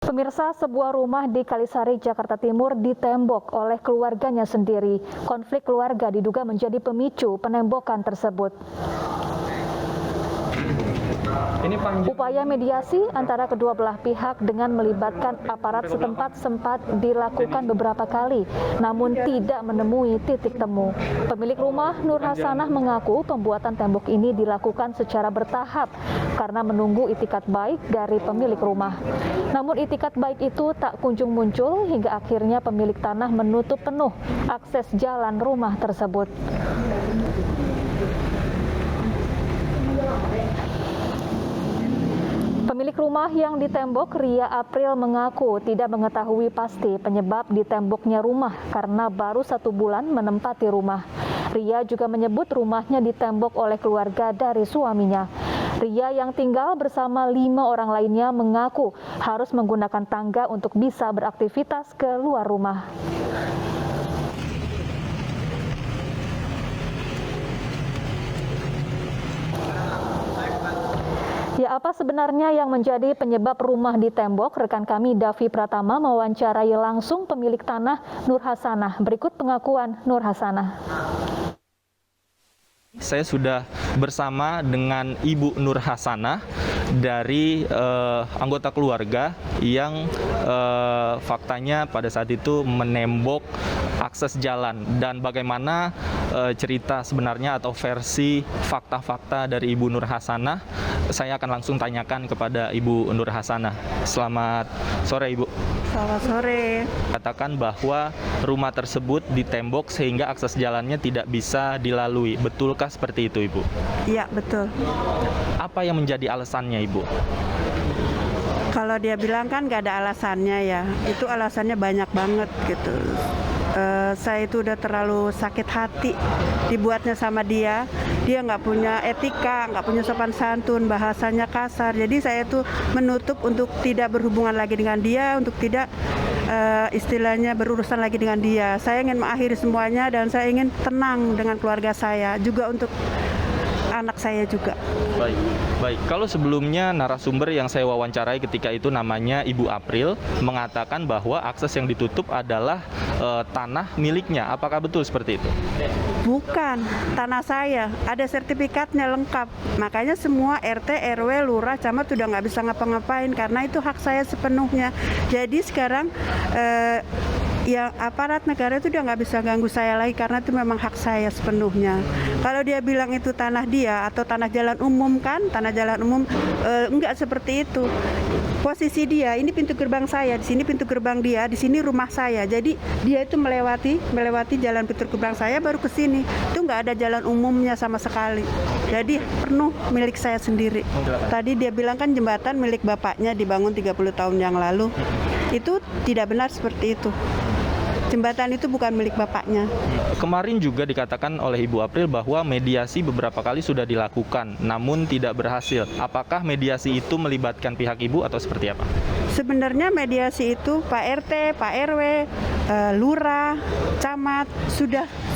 Pemirsa, sebuah rumah di Kalisari, Jakarta Timur ditembok oleh keluarganya sendiri. Konflik keluarga diduga menjadi pemicu penembokan tersebut. Upaya mediasi antara kedua belah pihak dengan melibatkan aparat setempat sempat dilakukan beberapa kali, namun tidak menemui titik temu. Pemilik rumah, Nur Hasanah, mengaku pembuatan tembok ini dilakukan secara bertahap karena menunggu itikat baik dari pemilik rumah. Namun itikat baik itu tak kunjung muncul hingga akhirnya pemilik tanah menutup penuh akses jalan rumah tersebut. Pemilik rumah yang ditembok, Ria April, mengaku tidak mengetahui pasti penyebab ditemboknya rumah karena baru 1 bulan menempati rumah. Ria juga menyebut rumahnya ditembok oleh keluarga dari suaminya. Ria yang tinggal bersama 5 orang lainnya mengaku harus menggunakan tangga untuk bisa beraktivitas ke luar rumah. Ya, apa sebenarnya yang menjadi penyebab rumah ditembok? Rekan kami Davi Pratama mewawancarai langsung pemilik tanah, Nur Hasanah. Berikut pengakuan Nur Hasanah. Saya sudah bersama dengan Ibu Nur Hasanah dari anggota keluarga yang faktanya pada saat itu menembok akses jalan, dan bagaimana cerita sebenarnya atau versi fakta-fakta dari Ibu Nur Hasanah saya akan langsung tanyakan kepada Ibu Nur Hasanah. Selamat sore, Ibu. Selamat sore. Katakan bahwa rumah tersebut ditembok sehingga akses jalannya tidak bisa dilalui. Betulkah seperti itu, Ibu? Iya, betul. Apa yang menjadi alasannya, Ibu? Kalau dia bilang kan nggak ada alasannya ya, itu alasannya banyak banget gitu. Saya itu udah terlalu sakit hati dibuatnya sama dia. Dia nggak punya etika, nggak punya sopan santun, bahasanya kasar. Jadi saya itu menutup untuk tidak berhubungan lagi dengan dia, untuk tidak istilahnya berurusan lagi dengan dia. Saya ingin mengakhiri semuanya dan saya ingin tenang dengan keluarga saya, juga untuk anak saya juga. Baik. Kalau sebelumnya narasumber yang saya wawancarai ketika itu namanya Ibu April mengatakan bahwa akses yang ditutup adalah tanah miliknya. Apakah betul seperti itu? Bukan, tanah saya. Ada sertifikatnya lengkap. Makanya semua RT, RW, lurah, camat udah nggak bisa ngapa-ngapain karena itu hak saya sepenuhnya. Jadi sekarang yang aparat negara itu udah nggak bisa ganggu saya lagi karena itu memang hak saya sepenuhnya. Kalau dia bilang itu tanah dia atau tanah jalan umum, kan tanah jalan umum, enggak seperti itu. Posisi dia, ini pintu gerbang saya, di sini pintu gerbang dia, di sini rumah saya. Jadi dia itu melewati jalan pintu gerbang saya baru ke sini. Itu nggak ada jalan umumnya sama sekali. Jadi penuh milik saya sendiri. Tadi dia bilang kan jembatan milik bapaknya dibangun 30 tahun yang lalu. Itu tidak benar seperti itu. Jembatan itu bukan milik bapaknya. Kemarin juga dikatakan oleh Ibu April bahwa mediasi beberapa kali sudah dilakukan, namun tidak berhasil. Apakah mediasi itu melibatkan pihak Ibu atau seperti apa? Sebenarnya mediasi itu Pak RT, Pak RW, lurah, camat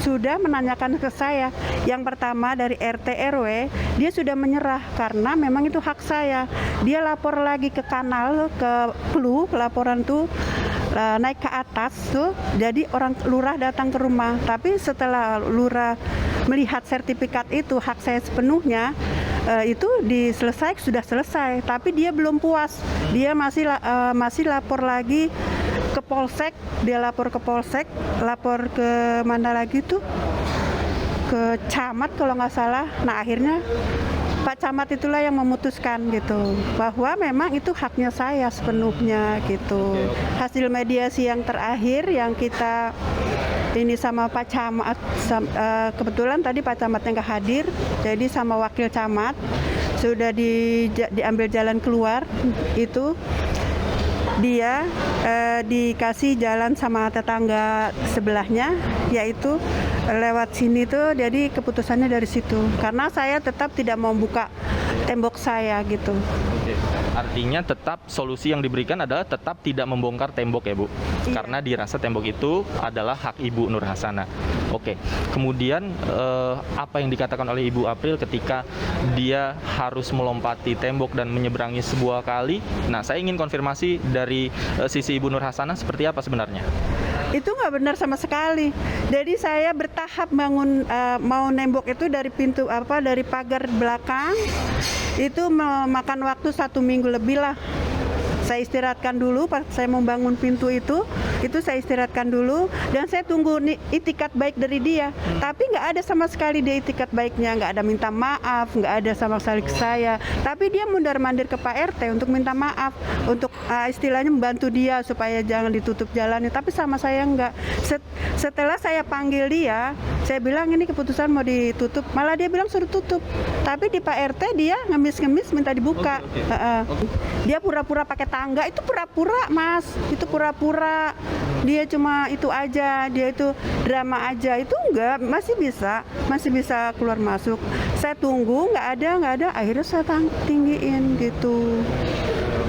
sudah menanyakan ke saya. Yang pertama dari RT RW, dia sudah menyerah karena memang itu hak saya. Dia lapor lagi ke kanal, ke PLU, laporan tuh naik ke atas tuh, jadi orang lurah datang ke rumah. Tapi setelah lurah melihat sertifikat itu hak saya sepenuhnya, itu sudah selesai. Tapi dia belum puas, dia masih lapor lagi ke Polsek. Dia lapor ke Polsek, lapor ke mana lagi tuh, ke camat kalau nggak salah. Nah akhirnya Pak Camat itulah yang memutuskan gitu bahwa memang itu haknya saya sepenuhnya gitu. Hasil mediasi yang terakhir yang kita ini sama Pak Camat, kebetulan tadi Pak Camatnya nggak hadir, jadi sama Wakil Camat sudah diambil jalan keluar itu. Dia dikasih jalan sama tetangga sebelahnya, yaitu lewat sini tuh, jadi keputusannya dari situ. Karena saya tetap tidak mau buka tembok saya gitu. Artinya tetap solusi yang diberikan adalah tetap tidak membongkar tembok ya Bu? Iya. Karena dirasa tembok itu adalah hak Ibu Nur Hasanah. Oke, kemudian apa yang dikatakan oleh Ibu April ketika dia harus melompati tembok dan menyeberangi sebuah kali? Nah, saya ingin konfirmasi dari sisi Ibu Nur Hasanah seperti apa sebenarnya? Itu nggak benar sama sekali. Jadi saya bertahap bangun mau nembok itu dari dari pagar belakang. Itu memakan waktu 1 minggu lebih lah. Saya istirahatkan dulu pas saya membangun pintu itu saya istirahatkan dulu dan saya tunggu itikat baik dari dia. Tapi nggak ada sama sekali dia itikat baiknya, nggak ada minta maaf, nggak ada sama sekali ke saya. Tapi dia mundar-mandir ke Pak RT untuk minta maaf, untuk istilahnya membantu dia supaya jangan ditutup jalannya. Tapi sama saya nggak. Setelah saya panggil dia, saya bilang ini keputusan mau ditutup, malah dia bilang suruh tutup. Tapi di Pak RT dia ngemis-ngemis minta dibuka. Dia pura-pura pakai tangga, itu pura-pura Mas, itu pura-pura. Dia cuma itu aja, dia itu drama aja, itu enggak, masih bisa keluar masuk. Saya tunggu, nggak ada, akhirnya saya tinggiin gitu.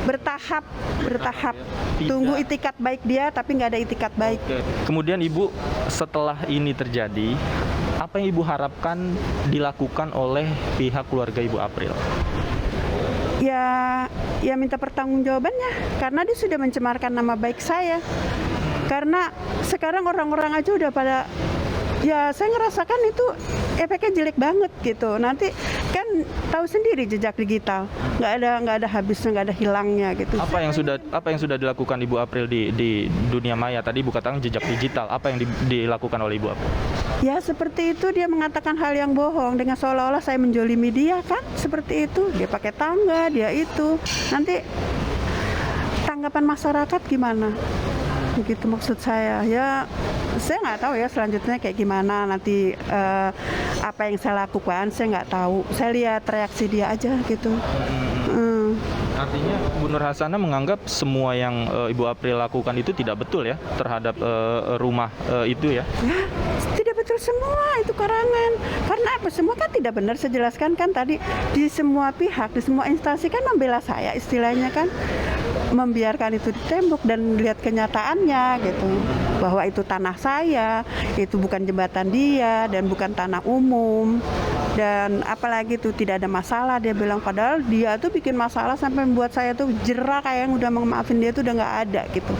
Bertahap. Tunggu itikat baik dia, tapi nggak ada itikat baik. Kemudian Ibu, setelah ini terjadi, apa yang Ibu harapkan dilakukan oleh pihak keluarga Ibu April? Ya minta pertanggungjawabannya, karena dia sudah mencemarkan nama baik saya. Karena sekarang orang-orang aja udah pada, ya saya ngerasakan itu efeknya jelek banget gitu. Nanti kan tahu sendiri jejak digital, nggak ada habisnya, nggak ada hilangnya gitu. Apa yang sudah dilakukan Ibu April di dunia maya? Tadi Ibu katakan jejak digital. Apa yang dilakukan oleh Ibu April? Ya seperti itu, dia mengatakan hal yang bohong dengan seolah-olah saya menjolimi dia kan, seperti itu. Dia pakai tangga, dia itu. Nanti tanggapan masyarakat gimana? Begitu maksud saya. Ya saya nggak tahu ya selanjutnya kayak gimana nanti, apa yang saya lakukan saya nggak tahu. Saya lihat reaksi dia aja gitu. Artinya Bu Nur Hasanah menganggap semua yang Ibu April lakukan itu tidak betul ya terhadap rumah itu ya? Ya, tidak betul semua itu karangan. Karena apa? Semua kan tidak benar. Saya jelaskan kan tadi, di semua pihak, di semua instansi kan membela saya istilahnya kan. Membiarkan itu di tembok dan lihat kenyataannya gitu, bahwa itu tanah saya, itu bukan jembatan dia dan bukan tanah umum, dan apalagi itu tidak ada masalah. Dia bilang padahal dia tuh bikin masalah sampai membuat saya tuh jerah, kayak yang udah maafin dia tuh udah nggak ada gitu.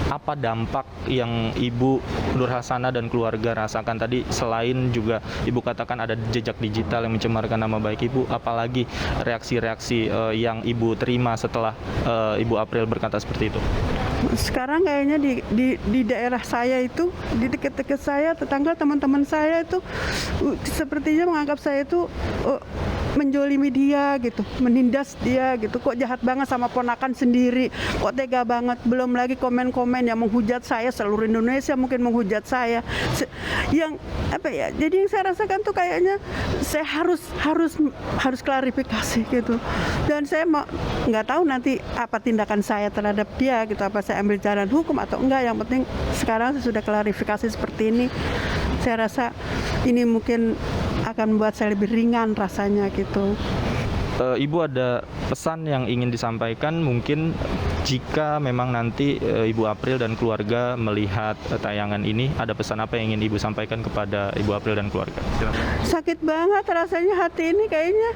Apa dampak yang Ibu Nur Hasanah dan keluarga rasakan tadi, selain juga Ibu katakan ada jejak digital yang mencemarkan nama baik Ibu, apalagi reaksi-reaksi yang Ibu terima setelah Ibu April berkata seperti itu? Sekarang kayaknya di daerah saya itu, di dekat-dekat saya, tetangga teman-teman saya itu sepertinya menganggap saya itu menjolimi dia gitu, menindas dia gitu. Kok jahat banget sama ponakan sendiri, kok tega banget. Belum lagi komen-komen yang menghujat saya, seluruh Indonesia mungkin menghujat saya. Yang apa ya? Jadi yang saya rasakan tuh kayaknya saya harus klarifikasi gitu. Dan saya nggak tahu nanti apa tindakan saya terhadap dia gitu, apa saya ambil jalan hukum atau enggak. Yang penting sekarang saya sudah klarifikasi seperti ini. Saya rasa ini mungkin akan membuat saya lebih ringan rasanya gitu. Ibu ada pesan yang ingin disampaikan mungkin jika memang nanti Ibu April dan keluarga melihat tayangan ini, ada pesan apa yang ingin Ibu sampaikan kepada Ibu April dan keluarga? Silakan. Sakit banget rasanya hati ini kayaknya.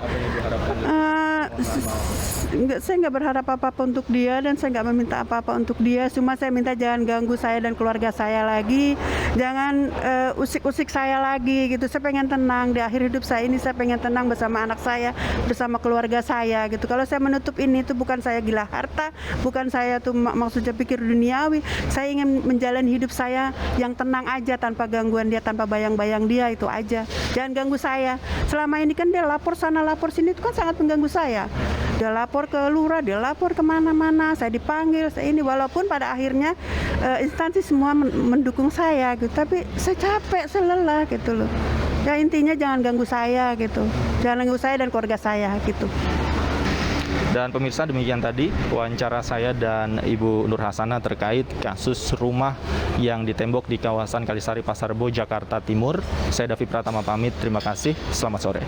Saya nggak berharap apa-apa untuk dia dan saya nggak meminta apa-apa untuk dia. Cuma saya minta jangan ganggu saya dan keluarga saya lagi, jangan usik-usik saya lagi gitu. Saya pengen tenang di akhir hidup saya ini. Saya pengen tenang bersama anak saya, bersama keluarga saya gitu. Kalau saya menutup ini itu bukan saya gila harta, bukan saya tuh maksudnya pikir duniawi. Saya ingin menjalani hidup saya yang tenang aja, tanpa gangguan dia, tanpa bayang-bayang dia, itu aja. Jangan ganggu saya. Selama ini kan dia lapor sana lapor sini, itu kan sangat mengganggu saya. Dia lapor ke lurah, dia lapor kemana-mana, saya dipanggil, saya ini, walaupun pada akhirnya instansi semua mendukung saya gitu, tapi saya capek, saya lelah gitu loh. Ya intinya jangan ganggu saya gitu, jangan ganggu saya dan keluarga saya gitu. Dan pemirsa, demikian tadi wawancara saya dan Ibu Nur Hasanah terkait kasus rumah yang ditembok di kawasan Kalisari Pasar Rebo, Jakarta Timur. Saya Davi Pratama pamit, terima kasih, selamat sore.